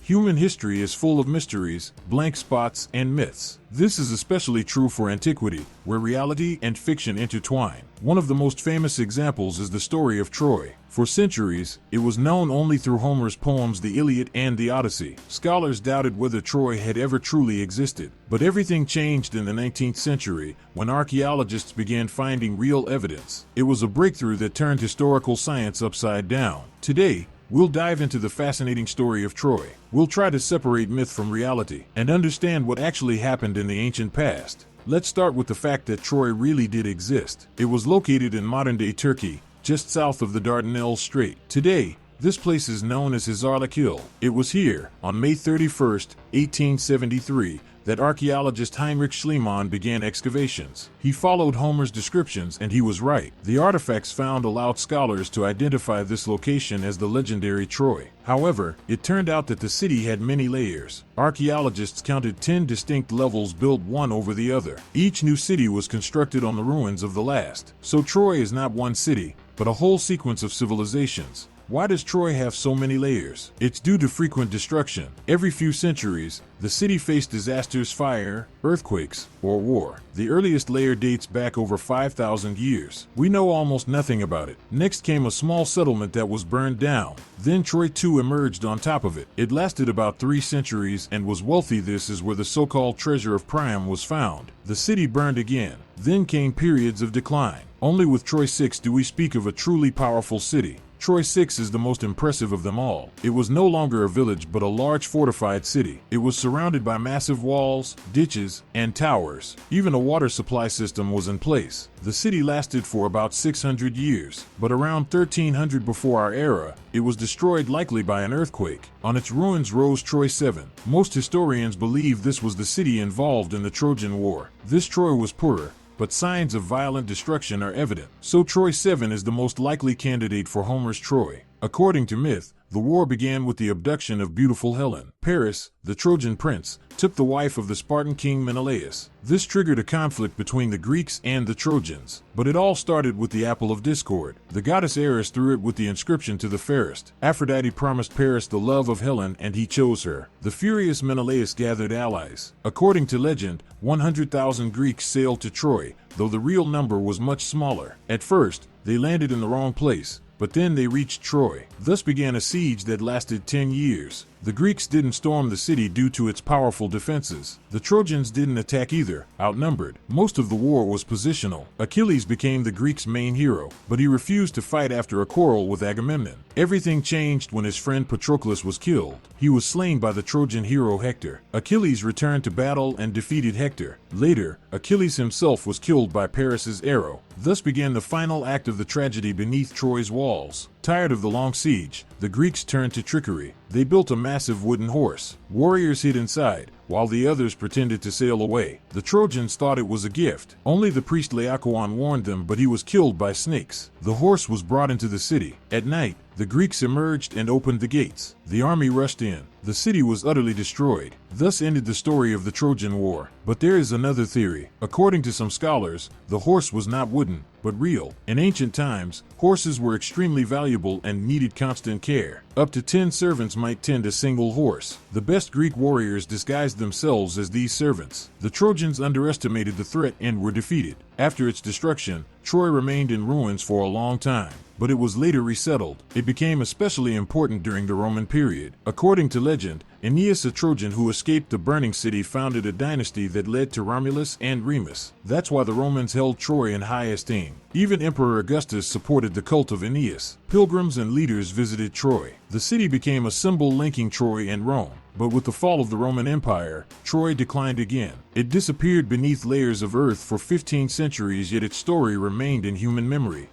Human history is full of mysteries, blank spots, and myths. This is especially true for antiquity, where reality and fiction intertwine. One of the most famous examples is the story of Troy. For centuries, it was known only through Homer's poems The Iliad and the Odyssey. Scholars doubted whether Troy had ever truly existed. But everything changed in the 19th century when archaeologists began finding real evidence. It was a breakthrough that turned historical science upside down. Today, we'll dive into the fascinating story of Troy. We'll try to separate myth from reality and understand what actually happened in the ancient past. Let's start with the fact that Troy really did exist. It was located in modern-day Turkey, just south of the Dardanelles Strait. Today, this place is known as Archaeological. It was here, on May 31st, 1873, that archaeologist Heinrich Schliemann began excavations. He followed Homer's descriptions and he was right. The artifacts found allowed scholars to identify this location as the legendary Troy. However, it turned out that the city had many layers. Archaeologists counted 10 distinct levels built one over the other. Each new city was constructed on the ruins of the last. So Troy is not one city, but a whole sequence of civilizations. Why does Troy have so many layers? It's due to frequent destruction. Every few centuries, the city faced disasters, fire, earthquakes, or war. The earliest layer dates back over 5,000 years. We know almost nothing about it. Next came a small settlement that was burned down. Then Troy too emerged on top of it. It lasted about 3 centuries and was wealthy. This is where the so-called treasure of Priam was found. The city burned again. Then came periods of decline. Only with Troy 6 do we speak of a truly powerful city. Troy 6 is the most impressive of them all. It was no longer a village but a large fortified city. It was surrounded by massive walls, ditches, and towers. Even a water supply system was in place. The city lasted for about 600 years, but around 1300 before our era, it was destroyed likely by an earthquake. On its ruins rose Troy 7. Most historians believe this was the city involved in the Trojan War. This Troy was poorer, but signs of violent destruction are evident. So Troy 7 is the most likely candidate for Homer's Troy. According to myth, the war began with the abduction of beautiful Helen. Paris, the Trojan prince, took the wife of the Spartan king Menelaus. This triggered a conflict between the Greeks and the Trojans. But it all started with the apple of discord. The goddess Eris threw it with the inscription to the fairest. Aphrodite promised Paris the love of Helen and he chose her. The furious Menelaus gathered allies. According to legend, 100,000 Greeks sailed to Troy, though the real number was much smaller. At first, they landed in the wrong place, but then they reached Troy. Thus began a siege that lasted 10 years. The Greeks didn't storm the city due to its powerful defenses. The Trojans didn't attack either, outnumbered. Most of the war was positional. Achilles became the Greeks' main hero, but he refused to fight after a quarrel with Agamemnon. Everything changed when his friend Patroclus was killed. He was slain by the Trojan hero Hector. Achilles returned to battle and defeated Hector. Later, Achilles himself was killed by Paris's arrow. Thus began the final act of the tragedy beneath Troy's walls. Tired of the long siege, the Greeks turned to trickery. They built a massive wooden horse. Warriors hid inside, while the others pretended to sail away. The Trojans thought it was a gift. Only the priest Laocoon warned them, but he was killed by snakes. The horse was brought into the city. At night, the Greeks emerged and opened the gates. The army rushed in. The city was utterly destroyed. Thus ended the story of the Trojan War. But there is another theory. According to some scholars, the horse was not wooden, but real. In ancient times, horses were extremely valuable and needed constant care. Up to 10 servants might tend a single horse. The best Greek warriors disguised themselves as these servants. The Trojans underestimated the threat and were defeated. After its destruction, Troy remained in ruins for a long time, but it was later resettled. It became especially important during the Roman period. According to legend, Aeneas, a Trojan who escaped the burning city, founded a dynasty that led to Romulus and Remus. That's why the Romans held Troy in high esteem. Even Emperor Augustus supported the cult of Aeneas. Pilgrims and leaders visited Troy. The city became a symbol linking Troy and Rome. But with the fall of the Roman Empire, Troy declined again. It disappeared beneath layers of earth for 15 centuries, yet its story remained in human memory.